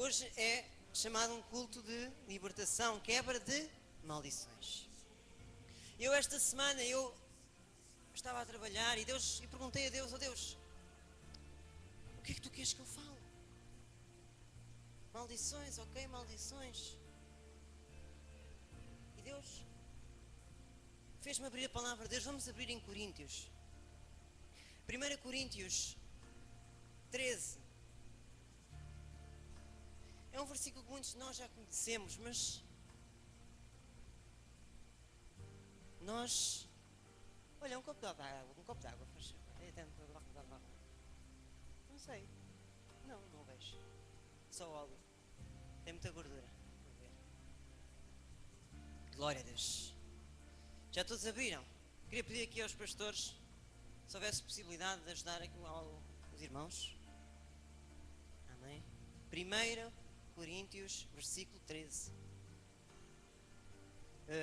Hoje é chamado um culto de libertação, quebra de maldições. Eu esta semana estava a trabalhar e perguntei a Deus, Deus, o que é que tu queres que eu fale? Maldições, ok, maldições. E Deus fez-me abrir a palavra de Deus. Vamos abrir em Coríntios. 1 Coríntios 13. É um versículo que muitos de nós já conhecemos, mas nós... Olha, um copo de água, faz favor. Não sei. Não vejo. Só óleo. Tem muita gordura. Vamos ver. Glória a Deus. Já todos abriram? Queria pedir aqui aos pastores, se houvesse possibilidade de ajudar aqui os irmãos. Amém. 1 Coríntios, versículo 13.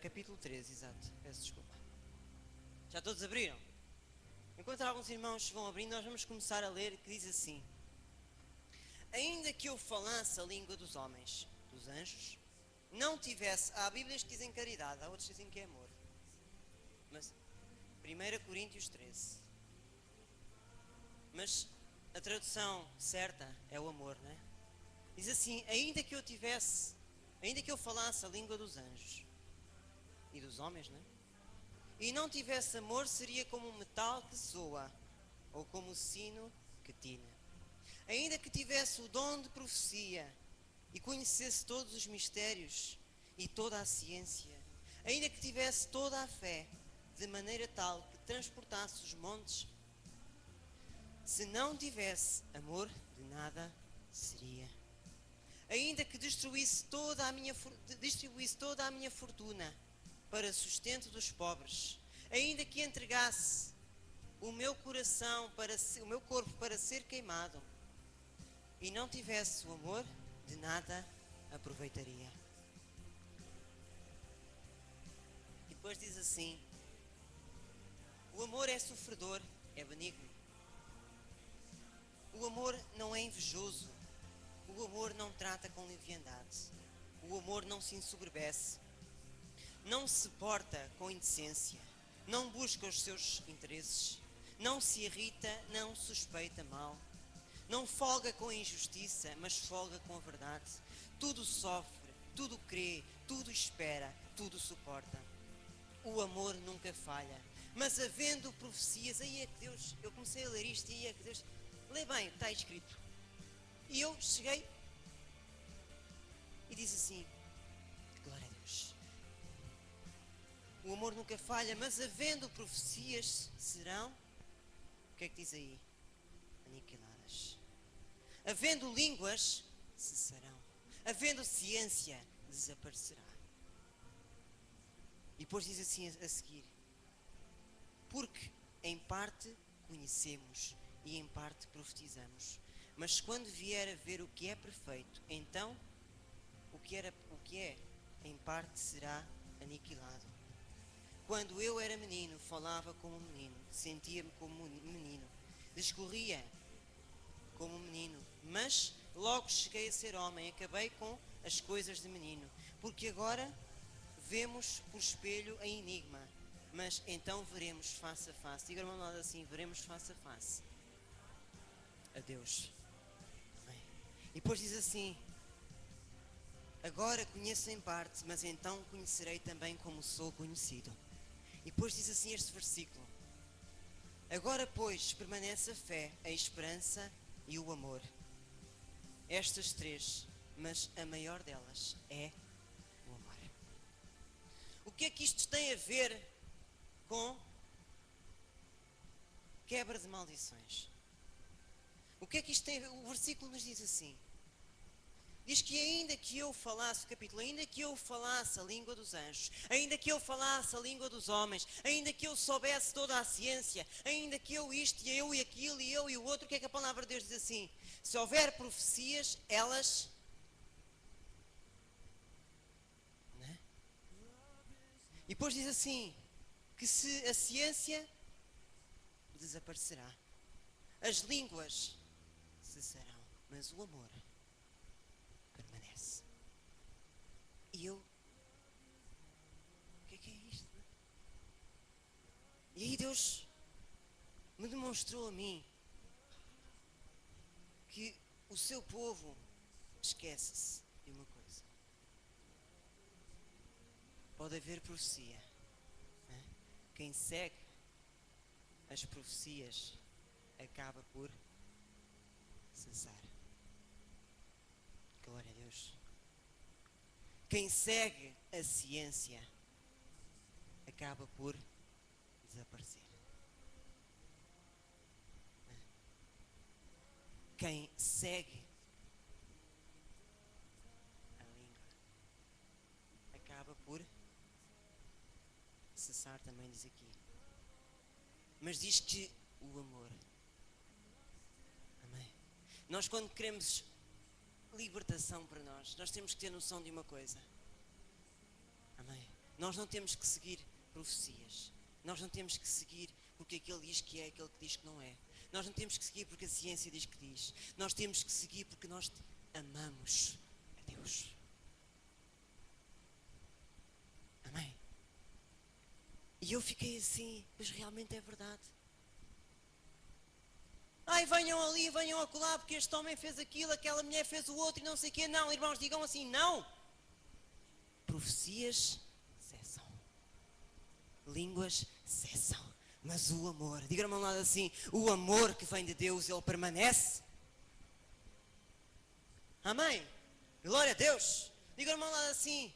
Capítulo 13, exato. Peço desculpa. Já todos abriram? Enquanto alguns irmãos vão abrindo, nós vamos começar a ler, que diz assim: ainda que eu falasse a língua dos homens, dos anjos, não tivesse... Há Bíblias que dizem caridade, há outros que dizem que é amor. Mas 1 Coríntios 13. Mas a tradução certa é o amor, não é? Diz assim: ainda que eu falasse a língua dos anjos e dos homens, não é? E não tivesse amor, seria como um metal que soa, ou como o sino que tina. Ainda que tivesse o dom de profecia e conhecesse todos os mistérios e toda a ciência, ainda que tivesse toda a fé, de maneira tal que transportasse os montes, se não tivesse amor, de nada seria. Ainda que distribuísse toda a minha fortuna para sustento dos pobres, ainda que entregasse o meu corpo para ser queimado, e não tivesse o amor, de nada aproveitaria. E depois diz assim: o amor é sofredor, é benigno. O amor não é invejoso. O amor não trata com leviandade. O amor não se ensoberbece. Não se porta com indecência. Não busca os seus interesses. Não se irrita, não suspeita mal. Não folga com a injustiça, mas folga com a verdade. Tudo sofre, tudo crê, tudo espera, tudo suporta. O amor nunca falha. Mas havendo profecias, aí é que Deus... Eu comecei a ler isto e aí é que Deus... Lê bem, está escrito. E eu cheguei e disse assim: glória a Deus. O amor nunca falha, mas havendo profecias, serão... O que é que diz aí? Aniquiladas. Havendo línguas, cessarão. Havendo ciência, desaparecerá. E depois diz assim a seguir: porque em parte conhecemos e em parte profetizamos. Mas quando vier a ver o que é perfeito, então o que é em parte será aniquilado. Quando eu era menino, falava como menino, sentia-me como menino, discorria como menino, mas logo cheguei a ser homem, acabei com as coisas de menino. Porque agora vemos por espelho em enigma, mas então veremos face a face. Diga-me ao lado assim: veremos face a face a Deus. Amém. E depois diz assim: agora conheço em parte, mas então conhecerei também como sou conhecido. E depois diz assim este versículo: agora pois permanece a fé, a esperança e o amor. Estas três, mas a maior delas é o amor. O que é que isto tem a ver com quebra de maldições? O que é que isto tem a ver? O versículo nos diz assim: diz que ainda que eu falasse, capítulo, ainda que eu falasse a língua dos anjos, ainda que eu falasse a língua dos homens, ainda que eu soubesse toda a ciência, ainda que eu isto e eu e aquilo e eu e o outro, o que é que a palavra de Deus diz assim? Se houver profecias, elas... Não é? E depois diz assim, que se a ciência desaparecerá, as línguas cessarão, mas o amor E eu, o que é isto? E aí Deus me demonstrou a mim que o seu povo esquece-se de uma coisa. Pode haver profecia. Né? Quem segue as profecias acaba por cessar. Glória a Deus. Quem segue a ciência acaba por desaparecer. Quem segue a língua acaba por cessar, também diz aqui. Mas diz que o amor. Amém. Nós, quando queremos libertação para nós temos que ter noção de uma coisa. Amém. Nós não temos que seguir profecias. Nós não temos que seguir porque aquele diz que é, aquele que diz que não é. Nós não temos que seguir porque a ciência diz que diz. Nós temos que seguir porque nós amamos a Deus. Amém. E eu fiquei assim, mas realmente é verdade. Ai, venham ali, venham acolá, porque este homem fez aquilo, aquela mulher fez o outro e não sei o quê. Não, irmãos, digam assim, não. Profecias cessam. Línguas cessam. Mas o amor, diga-me um lado assim, o amor que vem de Deus, ele permanece. Amém. Glória a Deus. Diga-me um lado assim,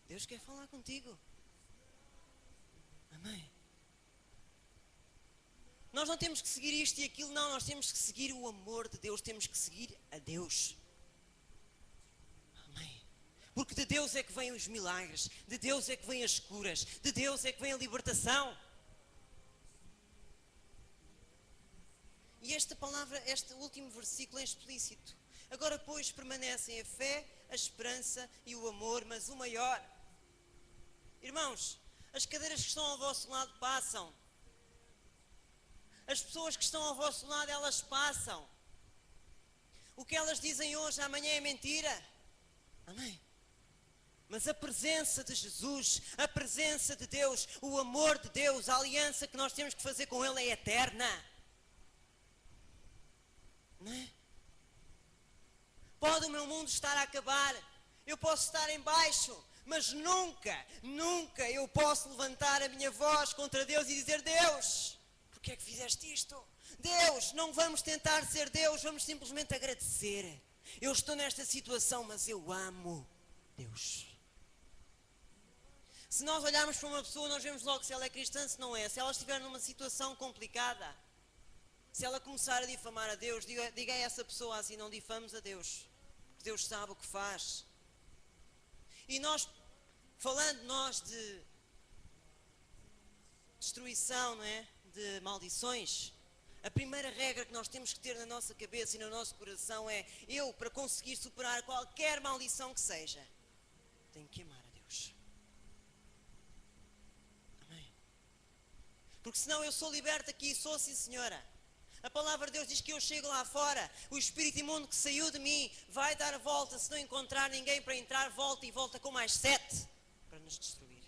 Deus quer falar contigo. Amém. Nós não temos que seguir isto e aquilo, não. Nós temos que seguir o amor de Deus. Temos que seguir a Deus. Amém. Porque de Deus é que vêm os milagres. De Deus é que vêm as curas. De Deus é que vem a libertação. E esta palavra, este último versículo é explícito. Agora, pois, permanecem a fé, a esperança e o amor, mas o maior. Irmãos, as cadeiras que estão ao vosso lado passam. As pessoas que estão ao vosso lado, elas passam. O que elas dizem hoje, amanhã é mentira. Amém. Mas a presença de Jesus, a presença de Deus, o amor de Deus, a aliança que nós temos que fazer com Ele é eterna. Não é? Pode o meu mundo estar a acabar, eu posso estar em baixo, mas nunca eu posso levantar a minha voz contra Deus e dizer: Deus, porque é que fizeste isto? Deus, não vamos tentar ser Deus, vamos simplesmente agradecer. Eu estou nesta situação, mas eu amo Deus. Se nós olharmos para uma pessoa, nós vemos logo se ela é cristã, se não é. Se ela estiver numa situação complicada, se ela começar a difamar a Deus, diga a essa pessoa assim: não difames a Deus, porque Deus sabe o que faz. E nós, falando de destruição, não é? De maldições, a primeira regra que nós temos que ter na nossa cabeça e no nosso coração é: eu, para conseguir superar qualquer maldição que seja, tenho que amar a Deus. Amém. Porque senão eu sou liberto aqui, sou, sim senhora. A palavra de Deus diz que eu chego lá fora, o espírito imundo que saiu de mim vai dar a volta, se não encontrar ninguém para entrar, volta e volta com mais 7 para nos destruir.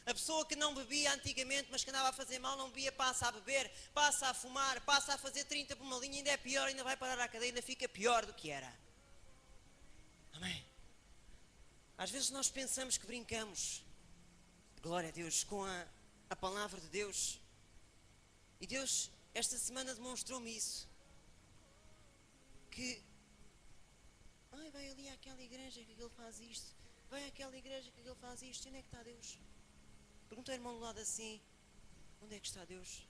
A pessoa que não bebia antigamente, mas que andava a fazer mal, não bebia, passa a beber, passa a fumar, passa a fazer 30 por uma linha, ainda é pior, ainda vai parar à cadeia, ainda fica pior do que era. Amém. Às vezes nós pensamos que brincamos, glória a Deus, com a palavra de Deus. E Deus, esta semana, demonstrou-me isso. Que, vai ali àquela igreja que ele faz isto, vai àquela igreja que ele faz isto, e onde é que está Deus? Pergunta ao irmão do lado assim: onde é que está Deus?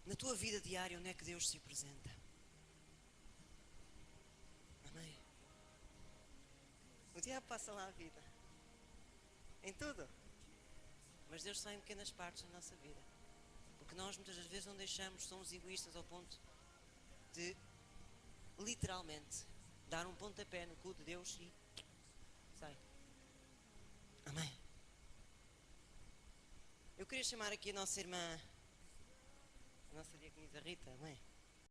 Na tua vida diária, onde é que Deus se apresenta? Amém. O diabo passa lá a vida, em tudo. Mas Deus está em pequenas partes da nossa vida. Porque nós muitas das vezes não deixamos, somos egoístas ao ponto de, literalmente, dar um pontapé no cu de Deus e sai. Amém. Eu queria chamar aqui a nossa irmã, a nossa diaconisa Rita, amém?